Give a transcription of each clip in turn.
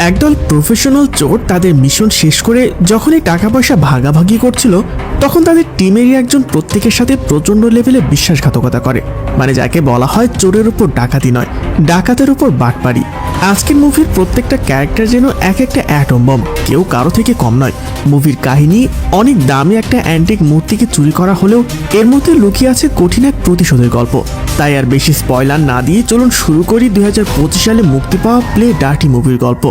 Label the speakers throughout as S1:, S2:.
S1: একদল প্রফেশনাল চোর তাদের মিশন শেষ করে যখনই টাকা পয়সা ভাগাভাগি করছিল তখন তাদের টিমেরই একজন প্রত্যেকের সাথে প্রচন্ড লেভেলে বিশ্বাসঘাতকতা করে, মানে যাকে বলা হয় চোরের উপর ডাকাতি নয়, ডাকাতের উপর বাটপাড়ি। আজকের মুভির প্রত্যেকটা ক্যারেক্টার যেন এক একটা অ্যাটম বম, কেউ কারো থেকে কম নয়। মুভির কাহিনী অনেক দামি একটা অ্যান্টিক মূর্তিকে চুরি করা হলেও এর মধ্যে লুকিয়ে আছে কঠিন এক প্রতিশোধের গল্প। তাই আর বেশি স্পয়লার না দিয়ে চলুন শুরু করি 2025 সালে মুক্তি পাওয়া প্লে ডার্টি মুভির গল্প।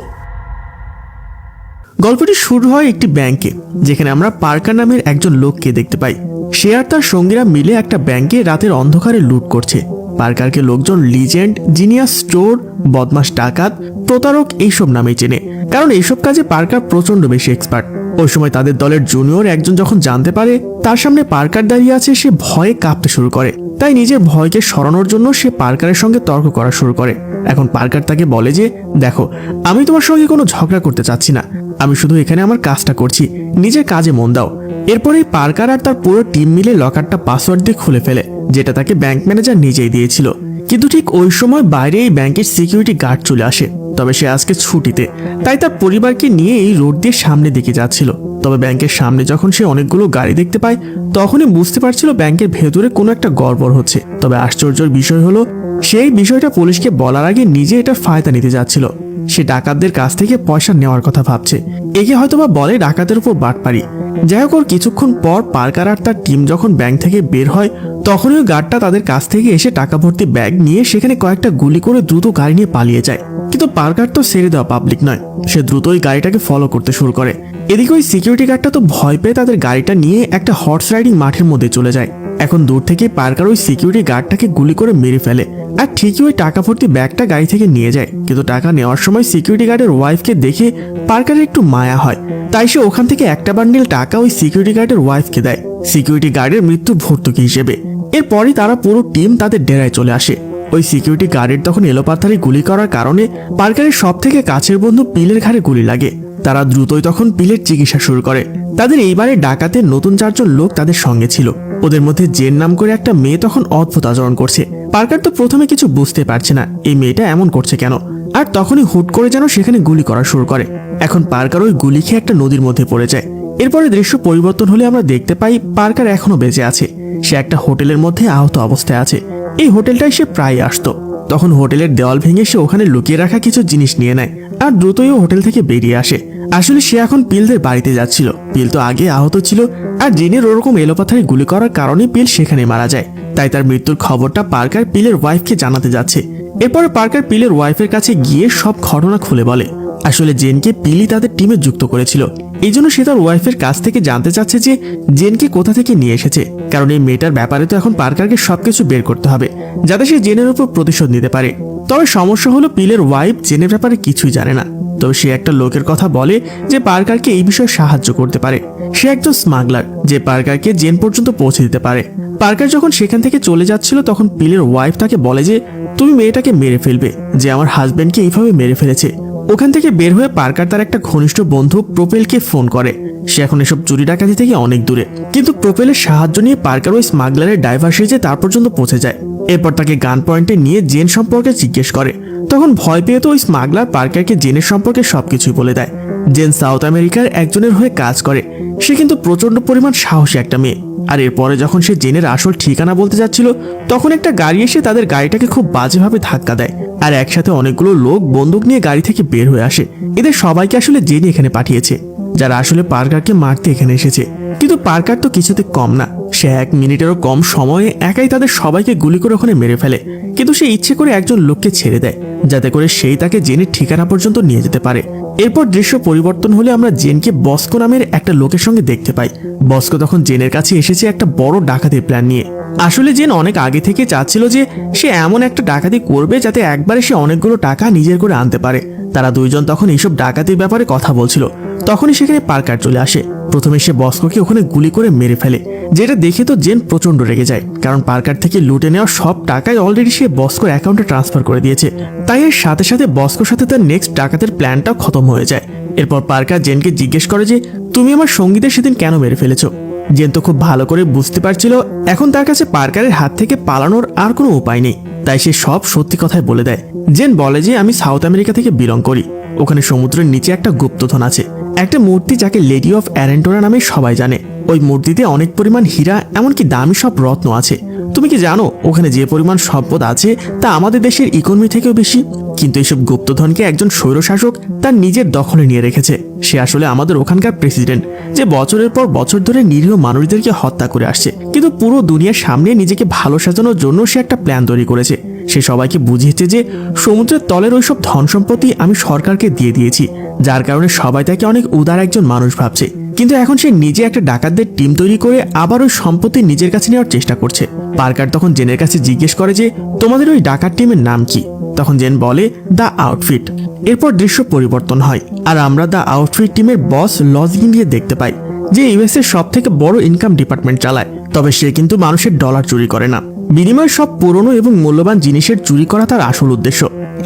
S1: গল্পটি শুরু হয় একটি ব্যাংকে, যেখানে আমরা পার্কার নামের একজন লোককে দেখতে পাই। সে আর তার সঙ্গীরা মিলে একটা ব্যাংকে রাতের অন্ধকারে লুট করছে। পার্কারকে লোকজন লিজেন্ড, জিনিয়াস স্টোর, বদমাস ডাকাত, প্রতারক এইসব নামে চেনে, কারণ এইসব কাজে পার্কার প্রচন্ড বেশি এক্সপার্ট। ওই সময় তাদের দলের জুনিয়র একজন যখন জানতে পারে তার সামনে পার্কার দাঁড়িয়ে আছে, সে ভয়ে কাঁপতে শুরু করে। তাই নিজের ভয়কে সরানোর জন্য সে পার্কারের সঙ্গে তর্ক করা শুরু করে। এখন পার্কার তাকে বলে যে, দেখো, আমি তোমার সঙ্গে কোনো ঝগড়া করতে চাচ্ছি না, আমি শুধু এখানে আমার কাজটা করছি, নিজের কাজে মন দাও। এরপরেই পার্কার আর তার পুরো টিম মিলে লকারটা পাসওয়ার্ড দিয়ে খুলে ফেলে, যেটা তাকে ব্যাংক ম্যানেজার নিজেই দিয়েছিল। কিন্তু ঠিক ওই সময় বাইরে এই ব্যাংকের সিকিউরিটি গার্ড চলে আসে। তবে সে আজকে ছুটিতে, তাই তার পরিবারকে নিয়ে এই রোড দিয়ে সামনে দিকে যাচ্ছিল। তবে ব্যাংকের সামনে যখন সে অনেকগুলো গাড়ি দেখতে পায় তখনই বুঝতে পারছিল ব্যাংকের ভেতরে কোনো একটা গড়বড় হচ্ছে। তবে আশ্চর্যের বিষয় হলো সেই বিষয়টা পুলিশকে বলার আগে নিজে এটা ফায়দা নিতে যাচ্ছিল। সে ডাকাতদের কাছ থেকে পয়সা নেওয়ার কথা ভাবছে, একে হয়তোবা বলে ডাকাতের উপর বাটপাড়ি। যাই হোক, কিছুক্ষণ পর পার্কার আর তার টিম যখন ব্যাংক থেকে বের হয় তখনই গার্ডটা তাদের কাছ থেকে এসে টাকা ভর্তি ব্যাগ নিয়ে সেখানে কয়েকটা গুলি করে দ্রুত গাড়ি নিয়ে পালিয়ে যায়। কিন্তু পার্কার তো ছেড়ে দেওয়া পাবলিক নয়, সে দ্রুতই গাড়িটাকে ফলো করতে শুরু করে। এদিকে ওই সিকিউরিটি গার্ডটা তো ভয় পেয়ে তাদের গাড়িটা নিয়ে একটা হর্স রাইডিং মাঠের মধ্যে চলে যায়। এখন দূর থেকে পার্কার ওই সিকিউরিটি গার্ডটাকে গুলি করে মেরে ফেলে আর ঠিকই ওই টাকা ভর্তি ব্যাগটা গাড়ি থেকে নিয়ে যায়। কিন্তু টাকা নেওয়ার সময় সিকিউরিটি গার্ডের ওয়াইফকে দেখে পার্কারের একটু মায়া হয়, তাই সে ওখান থেকে একটা বান্ডিল টাকা ওই সিকিউরিটি গার্ডের ওয়াইফকে দেয় সিকিউরিটি গার্ডের মৃত্যু ভর্তুকি হিসেবে। এরপরই তারা পুরো টিম তাদের ডেরায় চলে আসে। ওই সিকিউরিটি গার্ডের তখন এলোপাথারি গুলি করার কারণে পার্কারের সব থেকে কাছের বন্ধু পিলের ঘাড়ে গুলি লাগে। তারা দ্রুতই তখন পিলের চিকিৎসা শুরু করে। তাদের এইবারে ডাকাতের নতুন 4 জন লোক তাদের সঙ্গে ছিল। ওদের মধ্যে জেন নাম করে একটা মেয়ে তখন অদ্ভুত আচরণ করছে। পার্কার তো প্রথমে কিছু বুঝতে পারছে না এই মেয়েটা এমন করছে কেন, আর তখনই হুট করে যেন সেখানে গুলি করা শুরু করে। এখন পার্কার ওই গুলি খেয়ে একটা নদীর মধ্যে পড়ে যায়। এরপরে দৃশ্য পরিবর্তন হলে আমরা দেখতে পাই পার্কার এখনো বেঁচে আছে। সে একটা হোটেলের মধ্যে আহত অবস্থায় আছে। এই হোটেলটায় সে প্রায় আসতো। তখন হোটেলের দেওয়াল ভেঙে সে ওখানে লুকিয়ে রাখা কিছু জিনিস নিয়ে নেয় আর দ্রুতই হোটেল থেকে বেরিয়ে আসে। আসলে সে এখন পিলদের বাড়িতে যাচ্ছিল। পিল তো আগে আহত ছিল, আর জেনের ওরকম এলোপাথারি গুলি করার কারণে পিল সেখানে মারা যায়। তাই তার মৃত্যুর খবরটা পার্কার পিলের ওয়াইফকে জানাতে যাচ্ছে। এরপরে পার্কার পিলের ওয়াইফের কাছে গিয়ে সব ঘটনা খুলে বলে। আসলে জেনকে পিলি তাদের টিমে যুক্ত করেছিল, এই জন্য সে তার ওয়াইফের কাছ থেকে জানতে চাচ্ছে যে জেনকে কোথা থেকে নিয়ে এসেছে, কারণ এই মেয়েটার ব্যাপারে তো এখন পার্কারকে সবকিছু বের করতে হবে যাতে সে জেনের উপর প্রতিশোধ নিতে পারে। তবে সমস্যা হলো পিলের ওয়াইফ জেনের ব্যাপারে কিছুই জানে না। তবে সে একটা লোকের কথা বলে যে পার্কারকে এই বিষয়ে সাহায্য করতে পারে। সে একজন স্মাগলার যে পার্কারকে জেন পর্যন্ত পৌঁছে দিতে পারে। পার্কার যখন সেখান থেকে চলে যাচ্ছিল তখন পিলের ওয়াইফ তাকে বলে যে তুমি মেয়েটাকে মেরে ফেলবে, যে আমার হাজবেন্ডকে এইভাবে মেরে ফেলেছে। ওখান থেকে বের হয়ে পার্কার তার একটা ঘনিষ্ঠ বন্ধু প্রোপেলকে ফোন করে। সে এখন এসব চুরি ডাকাতি থেকে অনেক দূরে, কিন্তু প্রোপেলের সাহায্য নিয়ে পার্কার ওই স্মাগলারের ড্রাইভার সেজে তার পর্যন্ত পৌঁছে যায়। এরপর তাকে গান পয়েন্টে নিয়ে জেন সম্পর্কে জিজ্ঞেস করে। তখন ভয় পেয়ে তো ওই স্মাগলার পার্কারকে জেনের সম্পর্কে সবকিছুই বলে দেয়। জেন সাউথ আমেরিকার একজনের হয়ে কাজ করে, সে কিন্তু প্রচন্ড পরিমাণ সাহসী একটা মেয়ে। আর এরপরে যখন সে জেনের আসল ঠিকানা বলতে যাচ্ছিল তখন একটা গাড়ি এসে তাদের গাড়িটাকে খুব বাজেভাবে ধাক্কা দেয়, আর একসাথে অনেকগুলো লোক বন্দুক নিয়ে গাড়ি থেকে বের হয়ে আসে। এদের সবাইকে আসলে জেনি এখানে পাঠিয়েছে, যারা আসলে পার্কারকে মারতে এখানে এসেছে। কিন্তু পার্কার তো কিছুতে কম না, সে 1 মিনিটেরও কম সময়ে একাই তাদের সবাইকে গুলি করে ওখানে মেরে ফেলে। কিন্তু সে ইচ্ছে করে একজন লোককে ছেড়ে দেয় যাতে করে সেই তাকে জেনের ঠিকানা পর্যন্ত নিয়ে যেতে পারে। এরপর দৃশ্য পরিবর্তন হলে আমরা জেনকে বস্কো নামের একটা লোকের সঙ্গে দেখতে পাই। বস্কো তখন জেনের কাছে এসেছে একটা বড় ডাকাতির প্ল্যান নিয়ে। আসলে জেন অনেক আগে থেকে চাচ্ছিল যে সে এমন একটা ডাকাতি করবে যাতে একবারে সে অনেকগুলো টাকা নিজের করে আনতে পারে। তারা দুইজন তখন এইসব ডাকাতির ব্যাপারে কথা বলছিল, তখনই সেখানে পার্কার চলে আসে। প্রথমে সে বস্কোকে ওখানে গুলি করে মেরে ফেলে, যেটা দেখে তো জেন প্রচন্ড রেগে যায়, কারণ পার্কার থেকে লুটে নেওয়া সব টাকাই অলরেডি সে বস্কোর অ্যাকাউন্টে ট্রান্সফার করে দিয়েছে। তাই এর সাথে সাথে বস্কোর সাথে তার নেক্সট ডাকাতের প্ল্যানটাও খতম হয়ে যায়। এরপর পার্কার জেনকে জিজ্ঞেস করে যে তুমি আমার সঙ্গীদের সেদিন কেন মেরে ফেলেছো। জেন তো খুব ভালো করে বুঝতে পারছিল এখন তার কাছে পার্কারের হাত থেকে পালানোর আর কোনো উপায় নেই, তাই সে সব সত্যি কথাই বলে দেয়। জেন বলে যে আমি সাউথ আমেরিকা থেকে বিলং করি, ওখানে সমুদ্রের নিচে একটা গুপ্তধন আছে, একটা মূর্তি যাকে লেডি অফ অ্যারেন্টোনা নামে সবাই জানে। ওই মূর্তিতে অনেক পরিমাণ হীরা, এমনকি দামি সব রত্ন আছে। তুমি কি জানো ওখানে যে পরিমাণ সম্পদ আছে তা আমাদের দেশের ইকোনমি থেকেও বেশি? কিন্তু এইসব গুপ্তধনকে একজন স্বৈরশাসক তার নিজের দখলে নিয়ে রেখেছে। সে আসলে আমাদের ওখানকার প্রেসিডেন্ট, যে বছরের পর বছর ধরে নিরীহ মানুষদেরকে হত্যা করে আসছে। কিন্তু পুরো দুনিয়ার সামনে নিজেকে ভালো সাজানোর জন্য সে একটা প্ল্যান তৈরি করেছে। সে সবাইকে বুঝিয়েছে যে সমুদ্রের তলের ওইসব ধন সম্পত্তি আমি সরকারকে দিয়ে দিয়েছি, যার কারণে সবাই তাকে অনেক উদার একজন মানুষ ভাবছে। কিন্তু এখন সে নিজে একটা ডাকাতদের টিম তৈরি করে আবার ওই সম্পত্তি নিজের কাছে নেওয়ার চেষ্টা করছে। পার্কার তখন জেনের কাছে জিজ্ঞেস করে যে তোমাদের ওই ডাকাত টিমের নাম কি? তখন জেন বলে দ্য আউটফিট। এরপর দৃশ্য পরিবর্তন হয় আর আমরা দ্য আউটফিট টিমের বস লজগিনকে দেখতে পাই, যে ইউএস এর সব থেকে বড় ইনকাম ডিপার্টমেন্ট চালায়। তবে সে কিন্তু মানুষের ডলার চুরি করে না, বিনিময়ে সব পুরনো এবং মূল্যবান জিনিসের চুরি করা তার আসল উদ্দেশ্য।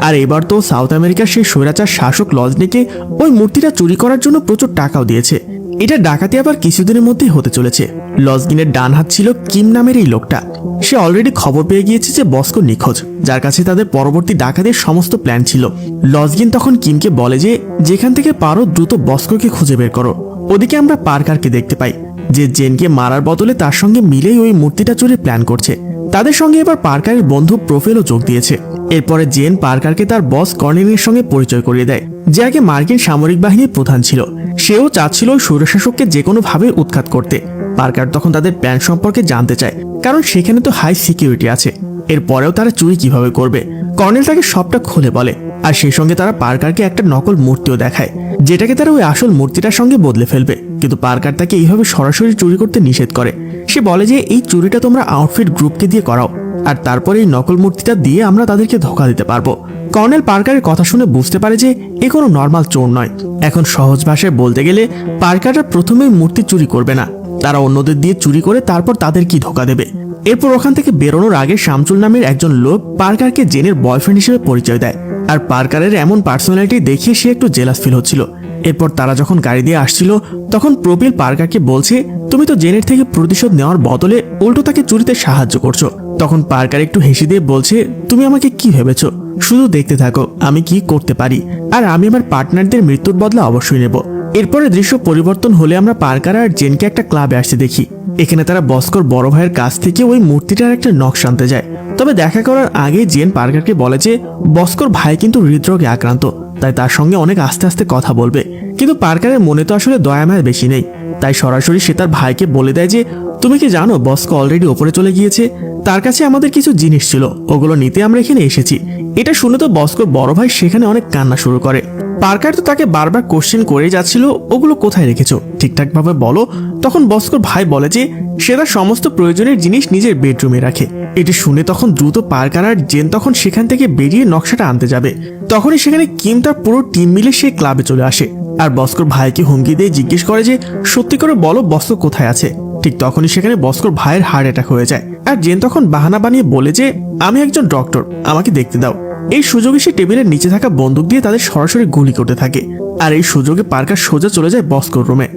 S1: আর এবার তো সাউথ আমেরিকার সেই স্বৈরাচার শাসক লজনিকে ওই মূর্তিটা চুরি করার জন্য প্রচুর টাকাও দিয়েছে। এটা ডাকাতি আবার কিছুদিনের মধ্যেই হতে চলেছে। লজগিনের ডান হাত ছিল কিম নামের এই লোকটা। সে অলরেডি খবর পেয়ে গিয়েছে যে বস্কো নিখোঁজ, যার কাছে তাদের পরবর্তী ডাকাতের সমস্ত প্ল্যান ছিল। লজগিন তখন কিমকে বলে যে যেখান থেকে পারো দ্রুত বস্কোকে খুঁজে বের করো। ওদিকে আমরা পার্কারকে দেখতে পাই, যে জেনকে মারার বদলে তার সঙ্গে মিলেই ওই মূর্তিটা চুরির প্ল্যান করছে। তাদের সঙ্গে এবার পার্কারের বন্ধু প্রোফেলও যোগ দিয়েছে। এরপরে জেন পার্কারকে তার বস কর্নেলের সঙ্গে পরিচয় করিয়ে দেয়, যে আগে মার্কিন সামরিক বাহিনীর প্রধান ছিল। সেও চাচ্ছিল ওই স্বৈরশাসককে যে কোনোভাবে উৎখাত করতে। পার্কার তখন তাদের প্ল্যান সম্পর্কে জানতে চায়, কারণ সেখানে তো হাই সিকিউরিটি আছে। এরপরেও তারা চুরি কিভাবে করবে, কর্নেল তাকে সবটা খুলে বলে। আর সেই সঙ্গে তারা পার্কারকে একটা নকল মূর্তিও দেখায়, যেটাকে তারা ওই আসল মূর্তিটার সঙ্গে বদলে ফেলবে। কিন্তু পার্কার তাকে এইভাবে সরাসরি চুরি করতে নিষেধ করে। সে বলে যে এই চুরিটা তোমরা আউটফিট গ্রুপকে দিয়ে করাও, আর তারপরে এই নকল মূর্তিটা দিয়ে আমরা তাদেরকে ধোকা দিতে পারবো। কর্নেল পার্কারের কথা শুনে বুঝতে পারে যে এ কোনো নর্মাল চোর নয়। এখন সহজ ভাষায় বলতে গেলে পার্কাররা প্রথমেই মূর্তি চুরি করবে না, তারা অন্যদের দিয়ে চুরি করে তারপর তাদের কি ধোকা দেবে। এরপর ওখান থেকে বেরোনোর আগে শামচুল নামের একজন লোক পার্কারকে জেনের বয়ফ্রেন্ড হিসেবে পরিচয় দেয়। আর পার্কারের এমন পার্সোনালিটি দেখে সে একটু জেলাস ফিল হচ্ছিল। এরপর তারা যখন গাড়ি দিয়ে আসছিল তখন প্রোপিল পার্কারকে বলছে তুমি তো জেনের থেকে প্রতিশোধ নেওয়ার বদলে উল্টো তাকে চুরিতে সাহায্য করছো। তখন পার্কার একটু হেসে দিয়ে বলছে তুমি আমাকে কি ভেবেছো, শুধু দেখতে থাকো আমি কি করতে পারি, আর আমি আমার পার্টনারদের মৃত্যুর বদলা অবশ্যই নেব। এরপরে দৃশ্য পরিবর্তন হলে আমরা পার্কার আর জেনকে একটা ক্লাবে আসতে দেখি। এখানে তারা বস্কোর বড় ভাইয়ের কাছ থেকে ওই মূর্তিটার একটা নকশা আনতে যায়। তবে দেখা করার আগে জেন পার্কারকে বলে যে বস্কোর ভাই কিন্তু হৃদরোগে আক্রান্ত, তাই তার সঙ্গে অনেক আস্তে আস্তে কথা বলবে। কিন্তু পার্কারের মনে তো আসলে দয়া মায়া বেশি নেই, তাই সরাসরি সে তার ভাইকে বলে দেয় যে তুমি কি জানো বস্কো অলরেডি ওপরে চলে গিয়েছে, তার কাছে আমাদের কিছু জিনিস ছিল, ওগুলো নিতে আমরা এখানে এসেছি। এটা শুনে তো বস্কোর বড় ভাই সেখানে অনেক কান্না শুরু করে। পার্কার তো তাকে বারবার কোশ্চেন করে যাচ্ছিল ওগুলো কোথায় রেখেছো, ঠিকঠাক ভাবে বলো। তখন বস্কোর ভাই বলে যে সে তার সমস্ত প্রয়োজনের জিনিস নিজের বেডরুমে রাখে। এটি শুনে তখন দ্রুত পার্কার আর জেন তখন সেখান থেকে বেরিয়ে নকশাটা আনতে যাবে। তখনই সেখানে কিম তার পুরো টিম মিলে সে ক্লাবে চলে আসে আর বস্কোর ভাইকে হুমকি দিয়ে জিজ্ঞেস করে যে সত্যি করে বলো বস্কো কোথায় আছে। ঠিক তখনই সেখানে বস্কোর ভাইয়ের হার্ট অ্যাটাক হয়ে যায় আর জেন তখন বাহানা বানিয়ে বলে যে আমি একজন ডক্টর, আমাকে দেখতে দাও। এই সুযোগে সে টেবিলের নিচে থাকা বন্দুক দিয়ে তাদের সরাসরি গুলি করতে থাকে। আর এই সুযোগে পার্কার সোজা চলে যায় বস্কোর রুমে।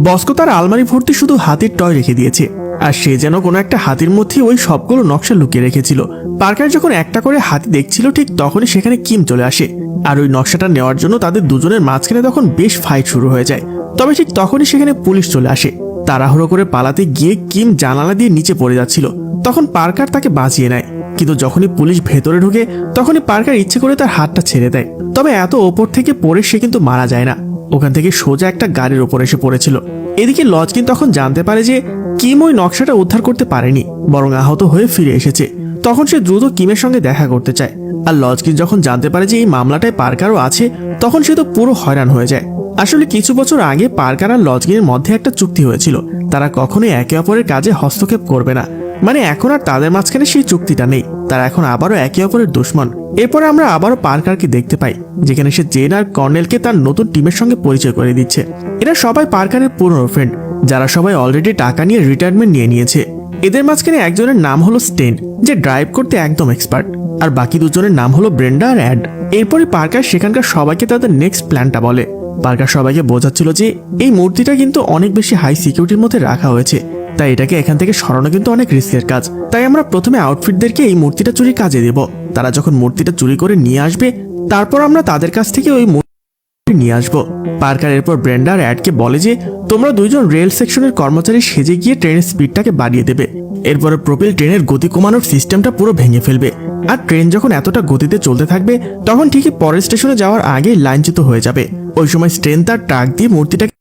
S1: বস্কো তার আলমারি ভর্তি শুধু হাতির টয় রেখে দিয়েছে, আর সে যেন কোনো একটা হাতির মধ্যে ওই সবগুলো নকশা লুকিয়ে রেখেছিল। পার্কার যখন একটা করে হাতি দেখছিল ঠিক তখনই সেখানে কিম চলে আসে আর ওই নকশাটা নেওয়ার জন্য তাদের দুজনের মাঝখানে তখন বেশ ফাইট শুরু হয়ে যায়। তবে ঠিক তখনই সেখানে পুলিশ চলে আসে। তাড়াহুড়ো করে পালাতে গিয়ে কিম জানালা দিয়ে নিচে পড়ে যাচ্ছিল, তখন পার্কার তাকে বাঁচিয়ে নেয়। কিন্তু যখনই পুলিশ ভেতরে ঢুকে তখনই পার্কার ইচ্ছে করে তার হাতটা ছেড়ে দেয়। তবে এত ওপর থেকে পড়ে সে কিন্তু মারা যায় না, ওখান থেকে সোজা একটা গাড়ির ওপর এসে পড়েছিল। এদিকে লজকিন তখন জানতে পারে যে কিম ওই নকশাটা উদ্ধার করতে পারেনি, বরং আহত হয়ে ফিরে এসেছে। তখন সে দ্রুত কিমের সঙ্গে দেখা করতে চায়। আর লজকিন যখন জানতে পারে যে এই মামলাটায় পার্কারও আছে তখন সে তো পুরো হয়রান হয়ে যায়। আসলে কিছু বছর আগে পার্কার আর লজকিনের মধ্যে একটা চুক্তি হয়েছিল, তারা কখনোই একে অপরের কাজে হস্তক্ষেপ করবে না। মানে এখন আর তাদের মাঝখানে সেই চুক্তিটা নেই, তারা এখন আবারও একে অপরের দুশ্মন। এরপরে আমরা আবারও পার্কারকে দেখতে পাই, যেখানে সে জেন আর কর্নেলকে তার নতুন টিমের সঙ্গে পরিচয় করে দিচ্ছে। এরা সবাই পার্কারের পুরনো ফ্রেন্ড, যারা সবাই অলরেডি টাকা নিয়ে রিটায়ারমেন্ট নিয়ে নিয়েছে। এদের মাঝখানে একজনের নাম হলো স্টেন, যে ড্রাইভ করতে একদম এক্সপার্ট, আর বাকি দুজনের নাম হলো ব্রেন্ডা আর অ্যাড। এরপরে পার্কার সেখানকার সবাইকে তাদের নেক্সট প্ল্যানটা বলে। পার্কার সবাইকে বোঝাচ্ছিল যে এই মূর্তিটা কিন্তু অনেক বেশি হাই সিকিউরিটির মধ্যে রাখা হয়েছে, তাই এটাকে এখান থেকে সরানো কিন্তু অনেক রিস্কের কাজ। তাই আমরা প্রথমে আউটফিটদেরকে এই মূর্তিটা চুরি কাজে দেব। তারা যখন মূর্তিটা চুরি করে নিয়ে আসবে তারপর আমরা তাদের কাছ থেকে ওই নিয়ে আসবো। পার্কার এরপর ব্রেন্ডা আর অ্যাডকে বলে যে তোমরা দুইজন রেল সেকশনের কর্মচারী সেজে গিয়ে ট্রেনের স্পিডটাকে বাড়িয়ে দেবে। এরপরে প্রপিল ট্রেনের গতি কমানোর সিস্টেমটা পুরো ভেঙে ফেলবে। আর ট্রেন যখন এতটা গতিতে চলতে থাকবে তখন ঠিকই পরের স্টেশনে যাওয়ার আগে লাইনচ্যুত হয়ে যাবে। ওই সময় ট্রেন তার ট্রাক দিয়ে মূর্তিটাকে।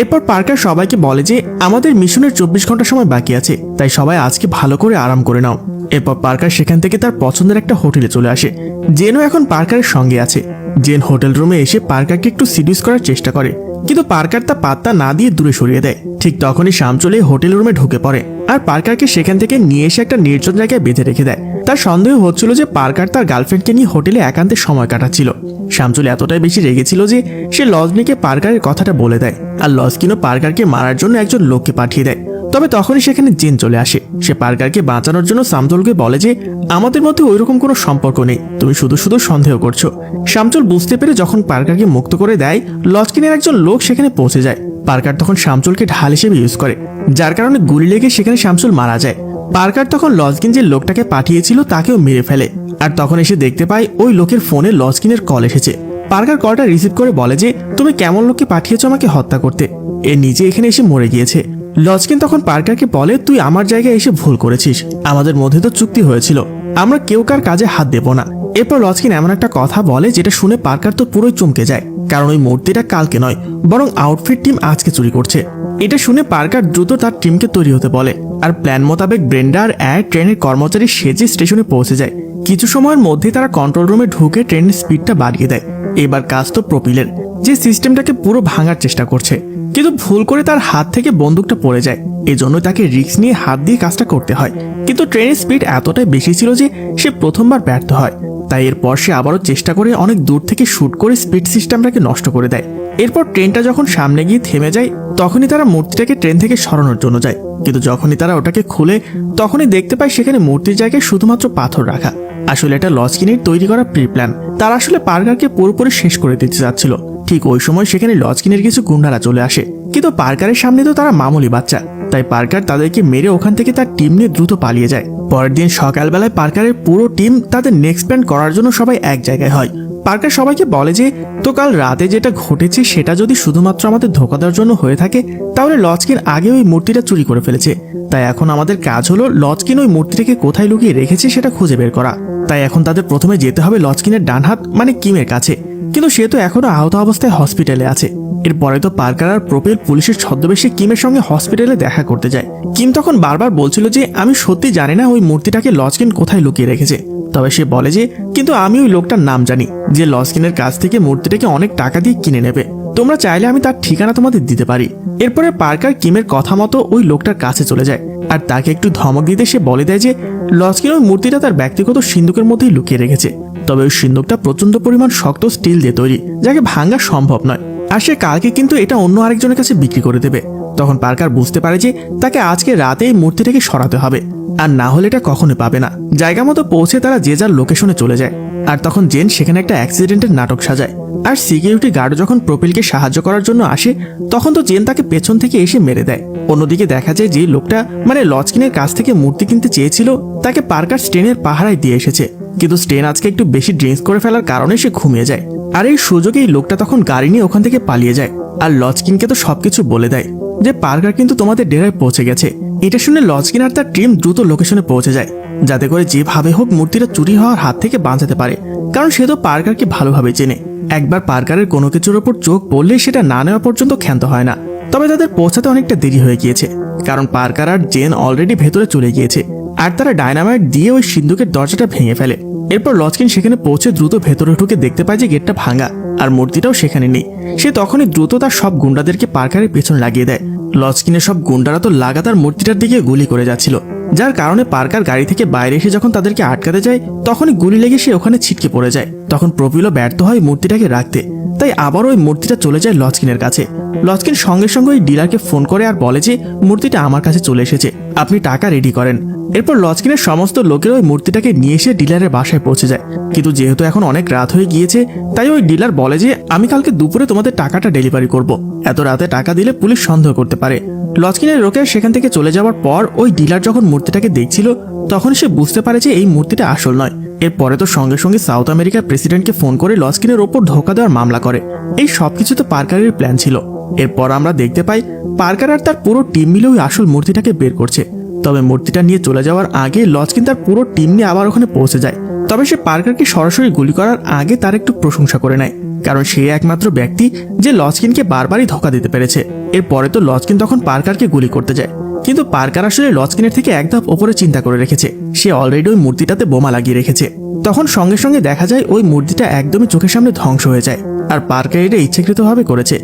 S1: এরপর পার্কার সবাইকে বলে যে আমাদের মিশনের 24 ঘন্টা সময় বাকি আছে, তাই সবাই আজকে ভালো করে আরাম করে নাও। এরপর পার্কার সেখান থেকে তার পছন্দের একটা হোটেলে চলে আসে। জেনও এখন পার্কারের সঙ্গে আছে। জেন হোটেল রুমে এসে পার্কারকে একটু সিডিউস করার চেষ্টা করে, কিন্তু পার্কার তা পাত্তা না দিয়ে দূরে সরিয়ে দেয়। ঠিক তখনই শামচুল হোটেল রুমে ঢুকে পড়ে আর পার্কারকে সেখান থেকে নিয়ে এসে একটা নির্জন জায়গায় বেঁধে রেখে দেয়। তার সন্দেহ হচ্ছিল যে পার্কার তার গার্লফ্রেন্ডকে নিয়ে হোটেলে একান্তে সময় কাটাচ্ছিল। শামচুল এতটাই বেশি রেগেছিল যে সে লজনিকে পার্কারের কথাটা বলে দেয়, আর লজকিনও পার্কারকে মারার জন্য একজন লোককে পাঠিয়ে দেয়। তবে তখনই সেখানে জেন চলে আসে। সে পার্কারকে বাঁচানোর জন্য শামচুলকে বলে যে আমাদের মধ্যে ওইরকম কোনো সম্পর্ক নেই, তুমি শুধু শুধু সন্দেহ করছো। শামচুল বুঝতে পেরে যখন পার্কারকে মুক্ত করে দেয়, লজকিনের একজন লোক সেখানে পৌঁছে যায়। পার্কার তখন শামচুলকে ঢাল হিসেবে ইউজ করে, যার কারণে গুলি লেগে সেখানে শামচুল মারা যায়। পার্কার তখন লজকিন যে লোকটাকে পাঠিয়েছিল তাকেও মেরে ফেলে। আর তখন এসে দেখতে পায় ওই লোকের ফোনে লজকিনের কল এসেছে। পার্কার কলটা রিসিভ করে বলে যে তুমি কেমন লোককে পাঠিয়েছো আমাকে হত্যা করতে, এ নিজে এখানে এসে মরে গিয়েছে। লজকিন তখন পার্কারকে বলে তুই আমার জায়গায় এসে ভুল করেছিস, আমাদের মধ্যে তো চুক্তি হয়েছিল, আমরা কেউ কার কাজে হাত দেব না। এরপর লজকিন এমন একটা কথা বলে যেটা শুনে পার্কার তো পুরোই চমকে যায়, কারণ ওই মূর্তিটা কালকে নয় বরং আউটফিট টিম আজকে চুরি করছে। এটা শুনে পার্কার দ্রুত তার টিমকে তৈরি হতে বলে, আর প্ল্যান মোতাবেক ব্রেন্ডা আর অ্যাড ট্রেনের কর্মচারী সেজে স্টেশনে পৌঁছে যায়। কিছু সময়ের মধ্যে তারা কন্ট্রোল রুমে ঢুকে ট্রেনের স্পিডটা বাড়িয়ে দেয়। এবার কাজ তো প্রপিলের, যে সিস্টেমটাকে পুরো ভাঙার চেষ্টা করছে, কিন্তু ভুল করে তার হাত থেকে বন্দুকটা পড়ে যায়। এজন্য তাকে রিস্ক নিয়ে হাত দিয়ে কাজটা করতে হয়। কিন্তু ট্রেনের স্পিড এতটাই বেশি ছিল যে সে প্রথমবার ব্যর্থ হয়। তাই এরপর সে আবারও চেষ্টা করে অনেক দূর থেকে শুট করে স্পিড সিস্টেমটাকে নষ্ট করে দেয়। এরপর ট্রেনটা যখন সামনে গিয়ে থেমে যায় তখনই তারা মূর্তিটাকে ট্রেন থেকে সরানোর জন্য যায়, কিন্তু যখনই তারা ওটাকে খুলে তখনই দেখতে পায় সেখানে মূর্তির জায়গায় শুধুমাত্র পাথর রাখা। আসলে এটা লজকিনের তৈরি করা প্রি প্ল্যান। তারা আসলে পার্কারকে পুরোপুরি শেষ করে দিতে চাচ্ছিল। ঠিক ওই সময় সেখানে লজকিনের কিছু গুন্ডারা চলে আসে, কিন্তু পার্কারের সামনে তো তারা মামুলি বাচ্চা, তাই পার্কার তাদেরকে মেরে ওখান থেকে তার টিম নিয়ে দ্রুত পালিয়ে যায়। পরের দিন সকালবেলায় পার্কারের পুরো টিম তাদের নেক্সট প্ল্যান করার জন্য সবাই এক জায়গায় হয়। পার্কার সবাইকে বলে যে তো কাল রাতে যেটা ঘটেছে সেটা যদি শুধুমাত্র আমাদের ধোঁকা দেওয়ার জন্য হয়ে থাকে তাহলে লজকিন আগে ওই মূর্তিটা চুরি করে ফেলেছে। তাই এখন আমাদের কাজ হলো লজকিন ওই মূর্তিটাকে কোথায় লুকিয়ে রেখেছে সেটা খুঁজে বের করা। তাই এখন তাদের প্রথমে যেতে হবে লজকিনের ডান হাত মানে কিমের কাছে, কিন্তু সে তো এখনো আহত অবস্থায় হসপিটালে আছে। এরপরে তো পার্কার আর প্রপিল পুলিশের ছদ্মবেশে কিমের সঙ্গে হসপিটালে দেখা করতে যায়। কিম তখন বারবার বলছিল যে আমি সত্যি জানি না ওই মূর্তিটাকে লজকিন কোথায় লুকিয়ে রেখেছে, তবে সে বলে যে কিন্তু আমি ওই লোকটার নাম জানি যে লজকিনের কাছ থেকে মূর্তিটাকে অনেক টাকা দিয়ে কিনে নেবে, তোমরা চাইলে আমি তার ঠিকানা তোমাদের দিতে পারি। এরপরে পার্কার কিমের কথা মতো ওই লোকটার কাছে চলে যায় আর তাকে একটু ধমক দিতে সে বলে দেয় যে লজকিন ওই মূর্তিটা তার ব্যক্তিগত সিন্দুকের মধ্যেই লুকিয়ে রেখেছে, তবে ওই সিন্দুকটা প্রচন্ড পরিমাণ শক্ত স্টিল দিয়ে তৈরি, যাকে ভাঙা সম্ভব নয়, আর সে কালকে কিন্তু এটা অন্য আরেকজনের কাছে বিক্রি করে দেবে। তখন পার্কার বুঝতে পারে যে তাকে আজকে রাতে এই মূর্তিটাকে সরাতে হবে, আর না হলে এটা কখনোই পাবে না। জায়গা মতো পৌঁছে তারা যে যার লোকেশনে চলে যায়, আর তখন জেন সেখানে একটা অ্যাক্সিডেন্টের নাটক সাজায়। আর সিকিউরিটি গার্ড যখন প্রপিলকে সাহায্য করার জন্য আসে তখন তো জেন তাকে পেছন থেকে এসে মেরে দেয়। অন্যদিকে দেখা যায় যে লোকটা মানে লজকিনের কাছ থেকে মূর্তি কিনতে চেয়েছিল তাকে পার্কার স্টেনের পাহারায় দিয়ে এসেছে, কিন্তু স্টেন আজকে একটু বেশি ড্রিঙ্কস করে ফেলার কারণে সে ঘুমিয়ে যায়। আর এই সুযোগে এই লোকটা তখন গাড়ি নিয়ে ওখান থেকে পালিয়ে যায়, আর লজকিনকে তো সবকিছু বলে দেয় যে পার্কার কিন্তু তোমাদের ডেরায় পৌঁছে গেছে। এটা শুনে লজকিন আর তার টিম দ্রুত লোকেশনে পৌঁছে যায়, যাতে করে যেভাবে হোক মূর্তিটা চুরি হওয়ার হাত থেকে বাঁচাতে পারে, কারণ সে তো পার্কারকে ভালোভাবে চেনে। একবার পার্কারের কোনো কিছুর ওপর চোখ পড়লে সেটা না নেওয়া পর্যন্ত ক্ষান্ত হয় না। তবে তাদের পৌঁছাতে অনেকটা দেরি হয়ে গিয়েছে, কারণ পার্কার আর জেন অলরেডি ভেতরে চলে গিয়েছে, আর তারা ডায়নামাইট দিয়ে ওই সিন্দুকের দরজাটা ভেঙে ফেলে। এরপর লজকিন সেখানে পৌঁছে দ্রুত ভেতরে ঢুকে দেখতে পায় যে গেটটা ভাঙা আর মূর্তিটাও সেখানে নেই। সে তখনই দ্রুত তার সব গুন্ডাদেরকে পার্কারের পেছনে লাগিয়ে দেয়। লজকিনের সব গুন্ডারা তো লাগাতার মূর্তিটার দিকে গুলি করে যাচ্ছিল, যার কারণে পার্কার গাড়ি থেকে বাইরে এসে যখন তাদেরকে আটকাতে যায় তখনই গুলি লেগে সে ওখানে ছিটকে পড়ে যায়। তখন প্রপিলও ব্যর্থ হয় মূর্তিটাকে রাখতে, তাই আবারও ওই মূর্তিটা চলে যায় লজকিনের কাছে। লজকিন সঙ্গে সঙ্গে ওই ডিলারকে ফোন করে আর বলে যে মূর্তিটা আমার কাছে চলে এসেছে, আপনি টাকা রেডি করেন। এরপর লজকিনের সমস্ত লোকেরা ওই মূর্তিটাকে নিয়ে এসে ডিলারের বাসায় পৌঁছে যায়, কিন্তু যেহেতু এখন অনেক রাত হয়ে গিয়েছে তাই ওই ডিলার বলে যে আমি কালকে দুপুরে তোমাদের টাকাটা ডেলিভারি করব, এত রাতে টাকা দিলে পুলিশ সন্দেহ করতে পারে। লজকিনের লোকেরা সেখান থেকে চলে যাওয়ার পর ওই ডিলার যখন মূর্তিটাকে দেখছিল তখন সে বুঝতে পারে যে এই মূর্তিটা আসল নয়, এরপরে তো সঙ্গে সঙ্গে সাউথ আমেরিকার প্রেসিডেন্টকে ফোন করে লস্কিনের ওপর ধোঁকা দেওয়ার মামলা করে। এই সবকিছু তো পার্কারের প্ল্যান ছিল। এরপর আমরা দেখতে পাই পার্কার আর তার পুরো টিম মিলে ওই আসল মূর্তিটাকে বের করছে। তবে মূর্তিটা নিয়ে চলে যাওয়ার আগে লস্কিন তার পুরো টিম নিয়ে আবার ওখানে পৌঁছে যায়। তবে সে পার্কারকে সরাসরি গুলি করার আগে তার একটু প্রশংসা করে নেয়, কারণ সে একমাত্র ব্যক্তি যে লস্কিনকে বারবারই ধোঁকা দিতে পেরেছে। এরপরে তো লস্কিন তখন পার্কারকে গুলি করতে যায়, কিন্তু পার্কার আসলে লস্কিনের থেকে এক ধাপ ওপরে চিন্তা করে রেখেছে। সে অলরেডি ওই মূর্তিটাতে বোমা লাগিয়ে রেখেছে। তখন সঙ্গে সঙ্গে দেখা যায় ওই মূর্তিটা একদমই চোখের সামনে ধ্বংস হয়ে যায়। আর পার্কার এটা ইচ্ছাকৃতভাবে করেছে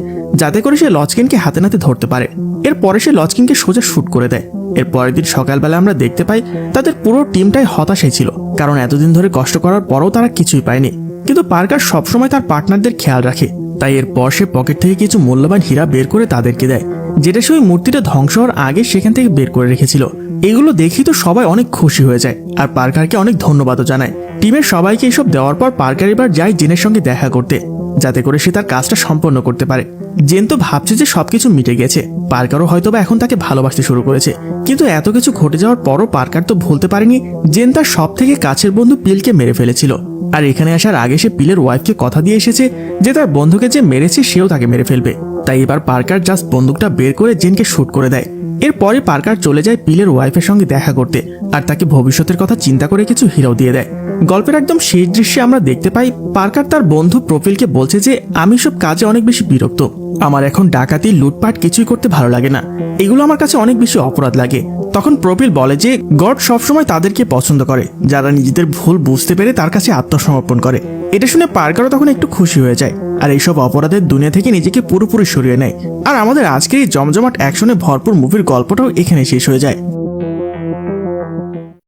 S1: যাতে করে সে লস্কিনকে হাতে নাতে ধরতে পারে। এরপরে সে লস্কিনকে সোজা শুট করে দেয়। এর পরের দিন সকালবেলা আমরা দেখতে পাই তাদের পুরো টিমটাই হতাশায় ছিল, কারণ এতদিন ধরে কষ্ট করার পরও তারা কিছুই পায়নি। কিন্তু পার্কার সবসময় তার পার্টনারদের খেয়াল রাখে, তাই এরপর সে পকেট থেকে কিছু মূল্যবান হীরা বের করে তাদেরকে দেয়, যেটা সে ওই মূর্তিটা ধ্বংস হওয়ার আগে সেখান থেকে বের করে রেখেছিল। এগুলো দেখেই তো সবাই অনেক খুশি হয়ে যায় আর পার্কারকে অনেক ধন্যবাদও জানায়। টিমের সবাইকে এসব দেওয়ার পর পার্কার এবার যায় জেনের সঙ্গে দেখা করতে, যাতে করে সে তার কাজটা সম্পন্ন করতে পারে। জেন তো ভাবছে যে সবকিছু মিটে গেছে, পার্কারও হয়তোবা এখন তাকে ভালোবাসতে শুরু করেছে। কিন্তু এত কিছু ঘটে যাওয়ার পরও পার্কার তো ভুলতে পারেনি জেন তার সব থেকে কাছের বন্ধু পিলকে মেরে ফেলেছিল। আর এখানে আসার আগে সে পিলের ওয়াইফকে কথা দিয়ে এসেছে যে তার বন্ধুকে যে মেরেছে সেও তাকে মেরে ফেলবে। তাই এবার পার্কার জাস্ট বন্দুকটা বের করে জেনকে শুট করে দেয়। এরপরে পার্কার চলে যায় পিলের ওয়াইফের সঙ্গে দেখা করতে, আর তাকে ভবিষ্যতের কথা চিন্তা করে কিছু হিরাও দিয়ে দেয়। গল্পের একদম শেষ দৃশ্যে আমরা দেখতে পাই পার্কার তার বন্ধু প্রফিলকে বলছে যে আমি সব কাজে অনেক বেশি বিরক্ত, আমার এখন ডাকাতি লুটপাট কিছুই করতে ভালো লাগে না, এগুলো আমার কাছে অনেক বেশি অপরাধ লাগে। তখন প্রফিল বলে যে গড সবসময় তাদেরকে পছন্দ করে যারা নিজেদের ভুল বুঝতে পেরে তার কাছে আত্মসমর্পণ করে। এটা শুনে পার্কারও তখন একটু খুশি হয়ে যায় আর এইসব অপরাধের দুনিয়া থেকে নিজেকে পুরোপুরি সরিয়ে নেয়। আর আমাদের আজকের এই জমজমাট অ্যাকশনে ভরপুর মুভির গল্পটাও এখানে শেষ হয়ে যায়।